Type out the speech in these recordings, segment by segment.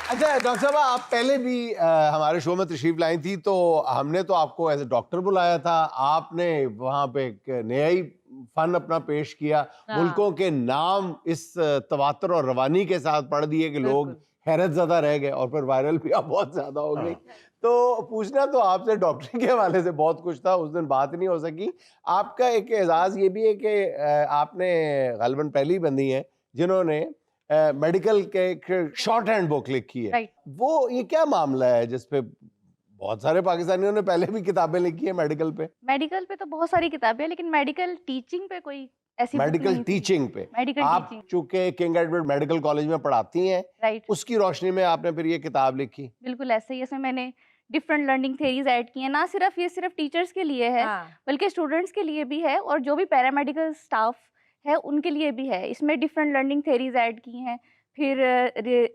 अच्छा डॉक्टर साहब, आप पहले भी हमारे शो में तशरीफ लाई थी, तो हमने तो आपको एज ए डॉक्टर बुलाया था। आपने वहां पे एक नया ही फन अपना पेश किया। मुल्कों के नाम इस तवातर और रवानी के साथ पढ़ दिए कि लोग हैरत ज़्यादा रह गए, और फिर वायरल भी आप बहुत ज्यादा हो गई। तो पूछना तो आपसे डॉक्टरी के हवाले से बहुत कुछ था, उस दिन बात नहीं हो सकी। आपका एक एजाज ये भी है कि आपने गालिबन पहली बंदी हैं जिन्होंने मेडिकल के शॉर्ट हैंड बुक लिखी है। वो ये क्या मामला है जिसपे बहुत सारे पाकिस्तानियों ने पहले भी किताबें लिखी है मेडिकल पे? मेडिकल पे तो बहुत सारी किताबें हैं, लेकिन मेडिकल टीचिंग पे कोई ऐसी बुक मेडिकल नहीं थी। टीचिंग पे मेडिकल आप टीचिंग, चूंकि किंग एडवर्ड मेडिकल कॉलेज में पढ़ाती हैं, राइट। उसकी रोशनी में आपने फिर ये किताब लिखी। बिल्कुल ऐसे ही, इसमें मैंने डिफरेंट लर्निंग थ्योरीज ऐड की हैं। ना सिर्फ ये सिर्फ टीचर्स के लिए है, बल्कि स्टूडेंट्स के लिए भी है, और जो भी पैरामेडिकल स्टाफ है उनके लिए भी है। इसमें डिफरेंट लर्निंग थ्योरीज ऐड की हैं। फिर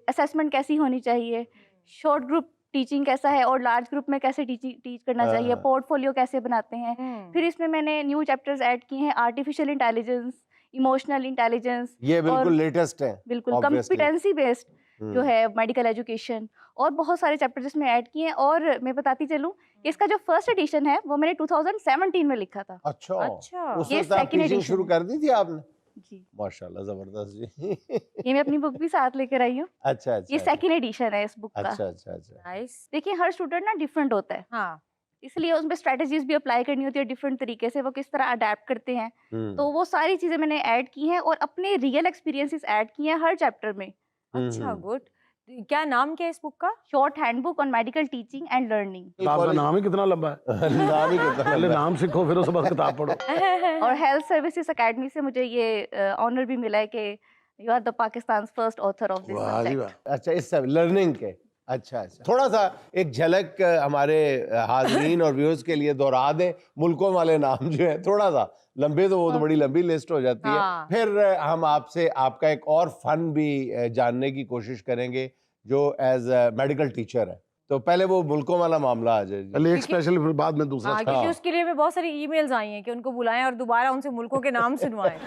असेसमेंट कैसी होनी चाहिए, शॉर्ट ग्रुप टीचिंग कैसा है, और लार्ज ग्रुप में कैसे टीच करना चाहिए, पोर्टफोलियो कैसे बनाते हैं। फिर इसमें मैंने न्यू चैप्टर्स ऐड किए हैं, आर्टिफिशियल इंटेलिजेंस, इमोशनल इंटेलिजेंस, ये बिल्कुल लेटेस्ट है, बिल्कुल कॉम्पिटेंसी बेस्ड जो है मेडिकल एजुकेशन, और बहुत सारे चैप्टर जिसमें ऐड किए हैं। और मैं बताती चलूं कि इसका जो फर्स्ट एडिशन है वो मैंने 2017 में लिखा था। अच्छा, उस ये वक्त आप सेकंड टीचिंग शुरू एडिशन कर दी थी आपने? जी, माशाल्लाह, जबरदस्त जी। ये मैं अपनी बुक भी साथ लेकर आई हूँ। अच्छा अच्छा ये सेकंड एडिशन है इस बुक का। अच्छा अच्छा अच्छा। नाइस। देखिए, हर स्टूडेंट ना डिफरेंट होता है, हाँ, इसलिए उसमें स्ट्रेटजीज भी अप्लाई करनी होती है डिफरेंट तरीके से, वो किस तरह अडेप्ट करते हैं। तो वो सारी चीजें मैंने ऐड की हैं, और अपने रियल एक्सपीरियंसेस ऐड किए हैं हर चैप्टर में। अच्छा, गुड। क्या नाम क्या है इस बुक का? Short handbook on medical teaching and learning. किताब का नाम ही कितना लंबा है। नाम ही कितना पहले नाम सीखो, फिर उसके बाद किताब पढ़ो। और हेल्थ सर्विसेज एकेडमी से मुझे ये ऑनर भी मिला है कि you are the Pakistan first author of this वाह जी वाह। सब्जेक्ट। अच्छा, इस सब लर्निंग के। अच्छा अच्छा, थोड़ा सा एक झलक हमारे हाज़रीन और व्यूअर्स के लिए दोहरा दें। मुल्कों वाले नाम जो है, थोड़ा सा लंबे, तो वो तो बड़ी लंबी लिस्ट हो जाती है। फिर हम आपसे आपका एक और फन भी जानने की कोशिश करेंगे जो एज मेडिकल टीचर है। तो पहले वो मुल्कों वाला मामला आ जाए। पहले एक स्पेशल, फिर बाद में दूसरा। क्योंकि उसके लिए भी बहुत सारी ईमेल्स आई हैं कि उनको बुलाएं और दोबारा उनसे मुल्कों के नाम सुनवाएं।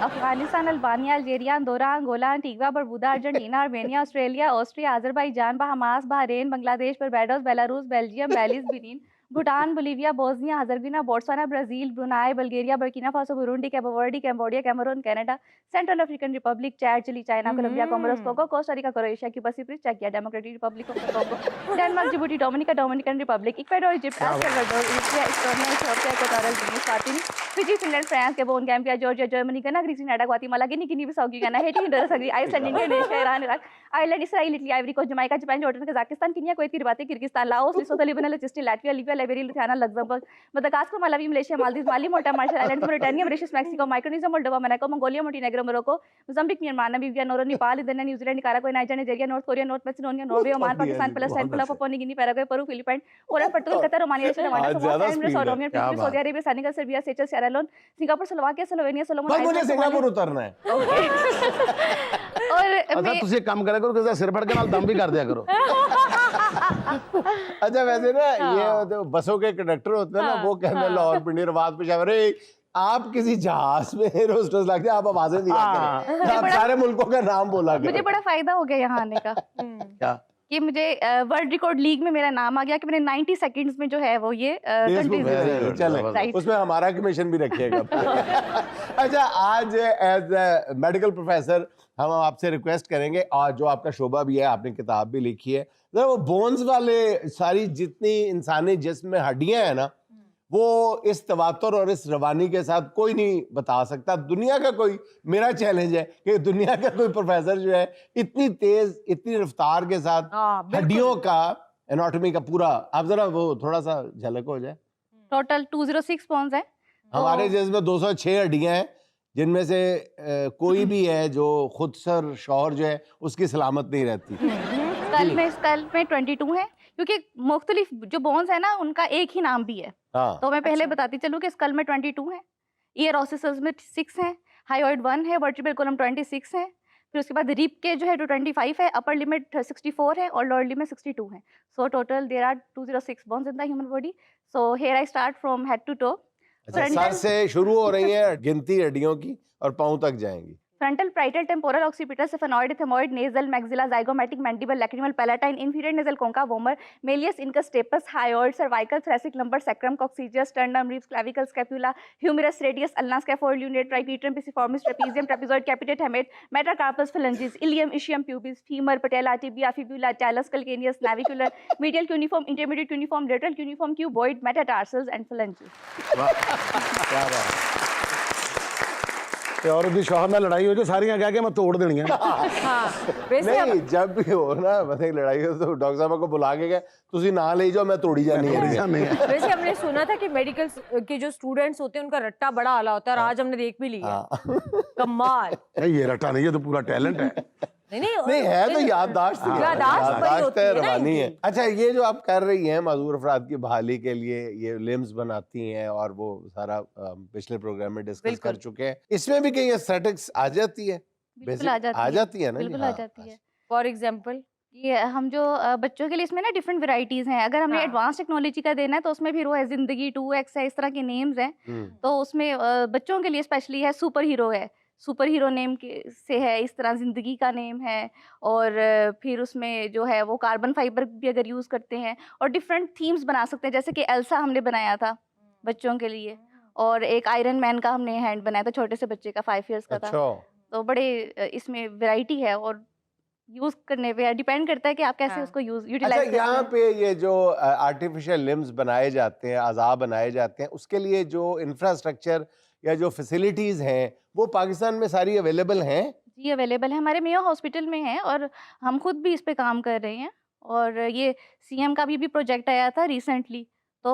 Afghanistan, Albania, Algeria, Andorra, Angola, Antigua, Barbuda, Argentina, Armenia, Australia, Austria, Azerbaijan, Bahamas, Bahrain, Bangladesh, Barbados, Belarus, Belgium, Belize, Benin, Bhutan, Bolivia, Bosnia, Herzegovina, Botswana, Brazil, Brunei, Bulgaria, Burkina Faso, Burundi, Cabo Verde, Cambodia, Cameroon, Canada, Central African Republic, Chad, Chile, China, Colombia, Comoros, Togo, Costa Rica, Croatia, Cuba, Cyprus, चेकिया, Democratic Republic of the Congo, Denmark, Djibouti, Dominica, Dominican Republic, Ecuador, Egypt, El Salvador, Eritrea, Estonia, Ethiopia, Equatorial Guinea, Eswatini, Fiji, Finland, France, Gabon, Gambia, Georgia, Germany, Ghana, Greece, Canada, Guatemala, Guinea, Guinea Bissau, Ghana, Haiti, Honduras, Iceland, Indonesia, Iran, Iraq, Ireland, Israel, Italy, Ivory Coast, Jamaica, Japan, Jordan, Kazakhstan, Kenya, Kuwait, Kiribati, Kyrgyzstan, Laos, Lesotho, Lebanon, Balochistan, Latvia, Libya, Liberia, Lithuania, Luxembourg, Madagascar, Malawi, Malaysia, Maldives, Mali, Malta, Marshall Islands, Mauritania, Mauritius, Mexico, Micronesia, Moldova, Monaco, Mongolia, Montenegro, Morocco, Mozambique, Myanmar, Namibia, noro, Nepal, Indonesia, New Zealand, Nicaragua, Niger, Nigeria, North Korea, North Macedonia, Norway, Oman, Pakistan, Palestine, Palau, Papua New Guinea, Paraguay, Peru, Philippine, Poland, पुर्तगाल, Qatar, Romania, Rwanda, Somalia, Fiji, Saudi Arabia, Senegal, Serbia, Seychelles, Sierra Leone, Singapore, Slovakia, Slovenia, Solomon बस मुझे Singapore उतरना है। और अच्छा, तुझे एक काम करा करो, किसी सिर फट के नाल दम भी कर दिया करो। अच्छा, वैसे ना ये तो बसों के कंडक्टर होते हैं ना, वो कहते हैं लाहौर, पिंडी, रवात, पेशावर, आप किसी जहाज में एयर होस्टेस लगते हैं, आप आवाजें दिया करें, आप सारे मुल्कों का नाम बोला करें। मुझे बड़ा फायदा हो गया यहाँ आने का। क्या कि मुझे वर्ल्ड रिकॉर्ड लीग में मेरा नाम आ गया कि मैंने 90 सेकंड्स में जो है वो ये चले, उसमें हमारा कमीशन भी रखिएगा। अच्छा, आज एज मेडिकल प्रोफेसर हम आपसे रिक्वेस्ट करेंगे, और जो आपका शोबा भी है, आपने किताब भी लिखी है, वो बोन्स वाले सारी जितनी इंसानी जिस्म में हड्डियां हैं ना, वो इस तवातर और इस रवानी के साथ कोई नहीं बता सकता। दुनिया का कोई, मेरा चैलेंज है कि दुनिया का कोई प्रोफेसर जो है इतनी तेज, इतनी रफ्तार के साथ हड्डियों का एनाटॉमी का पूरा, आप जरा वो थोड़ा सा झलक हो जाए। टोटल 206 बोन्स है हमारे जिसमें 206 हड्डियां हैं, जिनमें से कोई भी है जो खुद सर शौहर जो है उसकी सलामत नहीं रहती। स्कल में 22 है, क्योंकि मुख्तलिफ जो बोन्स है ना उनका एक ही नाम भी है। तो मैं पहले बताती चलूं कि स्कल में 22 है, ईयर ऑसिसस में 6 है, हाइओइड 1 है, वर्टिब्रल कॉलम 26 है, फिर उसके बाद रिप के जो है 25 है, अपर लिमिट 64 है और लोअर लिमिट 62 है। So total there are 206 bones in the human body. So here I start from head to toe. सर से शुरू हो रही है गिनती हड्डियों की और पांव तक जाएंगी। frontal, parietal, temporal, occipital, sphenoid, ethmoid, nasal, maxilla, zygomatic, mandible, lacrimal, palatine, inferior nasal concha, vomer, malleus, incus, stapes, hyoid, cervical, thoracic, lumbar, sacrum, coccygeus, sternum, ribs, clavicle, scapula, humerus, radius, ulna, scaphoid, lunate, tripedium, pisiformis, trapezium, trapezoid, capitate, hamate, metacarpus, phalanges, ilium, ischium, pubis, femur, patella, tibia, fibula, talus, calcaneus, navicular, medial cuneiform, intermediate cuneiform, lateral cuneiform, cuboid, metatarsals, and phalanges. क्या बात है। ਤੇ ਔਰਤ ਦੀ ਸ਼ੌਹਰ ਨਾਲ ਲੜਾਈ ਹੋ ਜੇ ਸਾਰੀਆਂ ਕਹਿ ਕੇ ਮੈਂ ਤੋੜ ਦੇਣੀਆਂ हाँ वैसे अब नहीं जब भी हो ना मतलब लड़ाई हो तो डॉक्टर साहब को बुला के गए तुसी ना ले जाओ मैं तोड़ी जानी है ਨਹੀਂ ਹੈ वैसे हमने सुना था कि मेडिकल के जो स्टूडेंट्स होते हैं उनका रट्टा बड़ा आला होता है और आज हमने देख भी लिया कमाल। नहीं ये रट्टा नहीं, ये तो पूरा टैलेंट है। नहीं है तो याददाश्त ही है। याददाश्त बड़ी याददाश्त होती है, है ना रवानी है। इनकी। अच्छा ये जो आप कर रही हैं माजूर अफराद की बहाली के लिए ये लिम्स बनाती हैं और वो सारा पिछले प्रोग्राम में डिस्कस कर बिल्कुल। चुके हैं, इसमें भी कहीं एस्थेटिक्स आ जाती है? बिल्कुल आ जाती आ है, जाती है ना जी? बिल्कुल आ हाँ, जाती है। फॉर एग्जाम्पल ये हम जो बच्चों के लिए इसमें ना डिफरेंट वैरायटीज हैं। अगर हमें हाँ। एडवांस टेक्नोलॉजी का देना है तो उसमें फिर वो है जिंदगी 2x है, इस तरह के नेम्स हैं। तो उसमें बच्चों के लिए स्पेशली है सुपर हीरो है, सुपर हीरो नेम के से है, इस तरह जिंदगी का नेम है। और फिर उसमें जो है वो कार्बन फाइबर भी अगर यूज़ करते हैं और डिफरेंट थीम्स बना सकते हैं, जैसे कि एल्सा हमने बनाया था बच्चों के लिए, और एक आयरन मैन का हमने हैंड बनाया था छोटे से बच्चे का, 5 इयर्स का था। अच्छा तो बड़े इसमें वैरायटी है और यूज करने पे डिपेंड करता है कि आप कैसे हाँ। उसको अच्छा यूटिलाइज करते यहाँ हैं। पे ये जो आर्टिफिशियल लिम्स बनाए जाते हैं, अज़ा बनाए जाते हैं, उसके लिए जो इंफ्रास्ट्रक्चर या जो फैसिलिटीज हैं वो पाकिस्तान में सारी अवेलेबल हैं? जी अवेलेबल है, हमारे मेयो हॉस्पिटल में है और हम खुद भी इस पे काम कर रहे हैं। और ये सीएम का भी प्रोजेक्ट आया था रिसेंटली, तो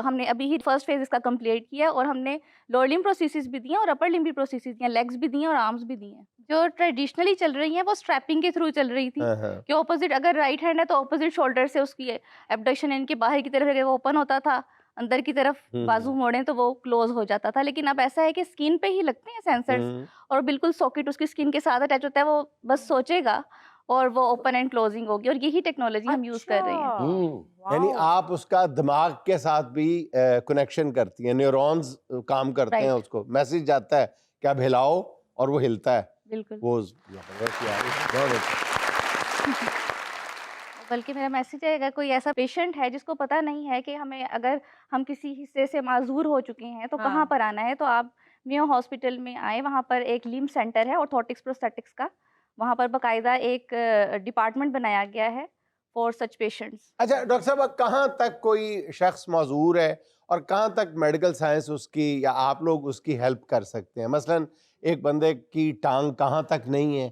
हमने अभी ही फर्स्ट फेज इसका कंप्लीट किया और हमने लोअर लिम्ब प्रोस्थेसिस भी दिए और अपर लिम्ब भी प्रोस्थेसिस दिए, लेग्स भी दिए और आर्म्स भी दिए हैं। जो ट्रेडिशनली चल रही हैं वो स्ट्रैपिंग के थ्रू चल रही थी हाँ, हाँ। कि ऑपोजिट, अगर राइट हैंड है तो ऑपोजिट शोल्डर से उसकी एब्डक्शन इनके बाहर की तरफ वो ओपन होता था, अंदर की तरफ बाजू मोड़े तो वो क्लोज हो जाता था। लेकिन अब ऐसा है कि स्किन पे ही लगते हैं सेंसर्स और बिल्कुल सॉकेट उसकी स्किन के साथ अटैच होता है, वो बस सोचेगा और वो ओपन एंड क्लोजिंग होगी। और यही टेक्नोलॉजी हम यूज कर रहे हैं। यानी आप उसका दिमाग के साथ भी कनेक्शन करती हैं, न्यूरॉन्स काम करते हैं, Right. उसको मैसेज जाता है कि आप हिलाओ और वो हिलता है। बिल्कुल, वो बहुत अच्छा। बल्कि मेरा मैसेज है, अगर कोई ऐसा पेशेंट है जिसको पता नहीं है कि हमें, अगर हम किसी हिस्से से माजूर हो चुके हैं तो हाँ। कहाँ पर आना है, तो आप मेयो हॉस्पिटल में आए। वहाँ पर एक लिम्ब सेंटर है ऑर्थोटिक्स प्रोस्थेटिक्स का, वहाँ पर बाकायदा एक डिपार्टमेंट बनाया गया है फॉर सच पेशेंट्स। अच्छा डॉक्टर साहब, कहाँ तक कोई शख्स मौजूर है और कहाँ तक मेडिकल साइंस उसकी या आप लोग उसकी हेल्प कर सकते हैं? मसलन एक बंदे की टांग कहाँ तक नहीं है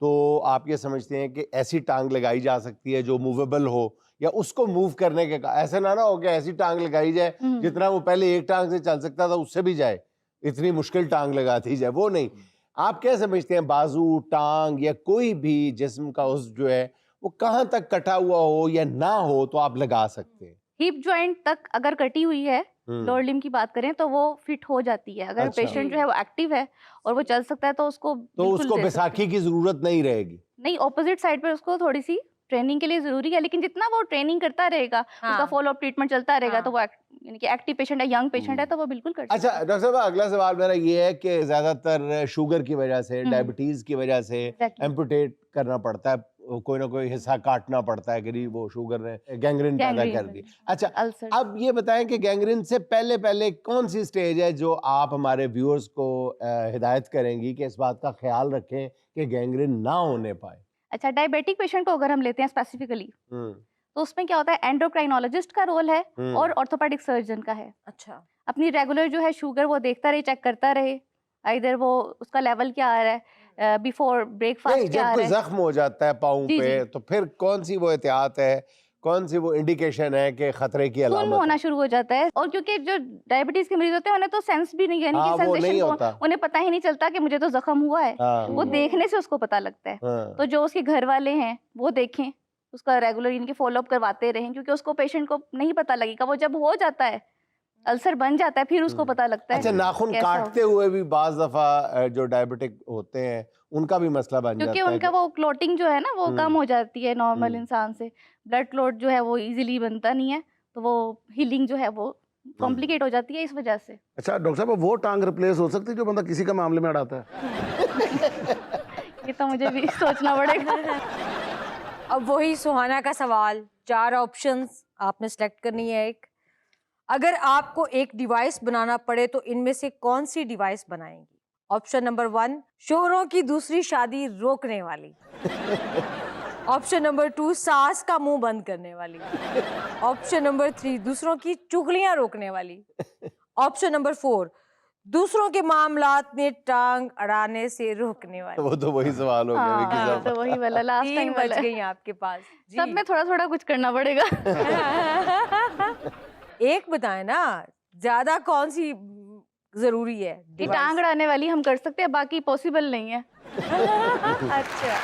तो आप ये समझते हैं कि ऐसी टांग लगाई जा सकती है जो मूवेबल हो, या उसको मूव करने के ऐसे ना हो कि ऐसी टांग लगाई जाए जितना वो पहले एक टांग से चल सकता था उससे भी जाए, इतनी मुश्किल टांग लगाती जाए, वो नहीं। आप क्या समझते हैं, बाजू, टांग या कोई भी जिस्म का उस जो है वो कहाँ तक कटा हुआ हो या ना हो तो आप लगा सकते हैं? हिप जॉइंट तक अगर कटी हुई है, लोअर लिम्ब की बात करें तो वो फिट हो जाती है। अगर अच्छा। पेशेंट जो है वो एक्टिव है और वो चल सकता है तो उसको तो बिल्कुल उसको दे सकते बैसाखी हैं। की जरूरत नहीं रहेगी? नहीं, ऑपोजिट साइड पर उसको थोड़ी सी ट्रेनिंग के लिए जरूरी है, लेकिन जितना वो ट्रेनिंग करता रहेगा, उसका हाँ। फॉलो अप ट्रीटमेंट चलता रहेगा, हाँ। तो वो यानी कि एक्टिव पेशेंट है, यंग पेशेंट है, तो वो बिल्कुल कर सकता अच्छा डॉक्टर साहब, अगला सवाल मेरा ये है कि ज्यादातर शुगर की वजह से, डायबिटीज की वजह से Exactly. एम्पुटेट करना पड़ता है, कोई ना कोई हिस्सा काटना पड़ता है कि वो शुगर ने गैंग्रीन पैदा Gangrene कर दी। अच्छा अल्सर। अब ये बताएं कि गैंग्रीन से पहले पहले कौन सी स्टेज है जो आप हमारे व्यूअर्स को हिदायत करेंगी कि इस बात का ख्याल रखें कि गैंग्रीन ना होने पाए? अच्छा, डायबिटिक पेशेंट को अगर हम लेते हैं स्पेसिफिकली, तो उसमें क्या होता है, एंडोक्राइनोलॉजिस्ट का रोल है और ऑर्थोपेडिक सर्जन का है। अच्छा अपनी रेगुलर जो है शुगर वो देखता रहे, चेक करता रहे, इधर वो उसका लेवल क्या आ रहा है, बिफोर नहीं, ब्रेकफास्ट क्या जब आ कोई रहा है। जख्म हो जाता है पाँव जी, पे जी। तो फिर कौन सी वो एहतियात है, कौन सी वो इंडिकेशन है कि खतरे की सुन्न अलामत होना है? शुरू हो जाता है, और क्योंकि जो डायबिटीज के मरीज होते हैं उन्हें तो सेंस भी नहीं, यानी हाँ, कि वो नहीं सेंसेशन होता। उन्हें पता ही नहीं चलता कि मुझे तो जख्म हुआ है। हाँ, वो देखने से उसको पता लगता है। हाँ। तो जो उसके घर वाले हैं वो देखें, उसका रेगुलर इनके फॉलो अप करवाते रहें, क्योंकि उसको पेशेंट को नहीं पता लगेगा, वो जब हो जाता है, अल्सर बन जाता है, फिर उसको पता लगता है। अच्छा, नाखून कैसा हो- काटते हुए भी बाज दफा जो डायबिटिक होते हैं उनका भी मसला बन क्योंकि जाता है उनका कि- वो क्लोटिंग जो है ना वो कम हो जाती है नॉर्मल हम्म। इंसान से, ब्लड क्लोट जो है वो इजीली बनता नहीं है, तो वो हीलिंग जो है वो कॉम्प्लिकेट हो जाती है इस वजह से। अच्छा डॉक्टर साहब, वो टांग रिप्लेस हो सकती है जो बंदा किसी का मामले में अड़ाता है? ये तो मुझे भी सोचना पड़ेगा। अब वही सुहाना का सवाल, 4 ऑप्शंस आपने सेलेक्ट करनी है एक। अगर आपको एक डिवाइस बनाना पड़े तो इनमें से कौन सी डिवाइस बनाएंगी? ऑप्शन नंबर 1, शोहरों की दूसरी शादी रोकने वाली। ऑप्शन नंबर 2, सास का मुंह बंद करने वाली। ऑप्शन नंबर 3, दूसरों की चुगलियां रोकने वाली। ऑप्शन नंबर 4, दूसरों के मामलात में टांग अड़ाने से रोकने वाली। वो तो वही सवाल हो गया विकी हाँ, साहब। तो वही वाला लास्ट 3 टाइम बच वाला। गई आपके पास जी। सब में थोड़ा-थोड़ा कुछ करना पड़ेगा। एक बताएं ना, ज्यादा कौन सी जरूरी है ये device? टांग अड़ाने वाली हम कर सकते हैं, बाकी पॉसिबल नहीं है। अच्छा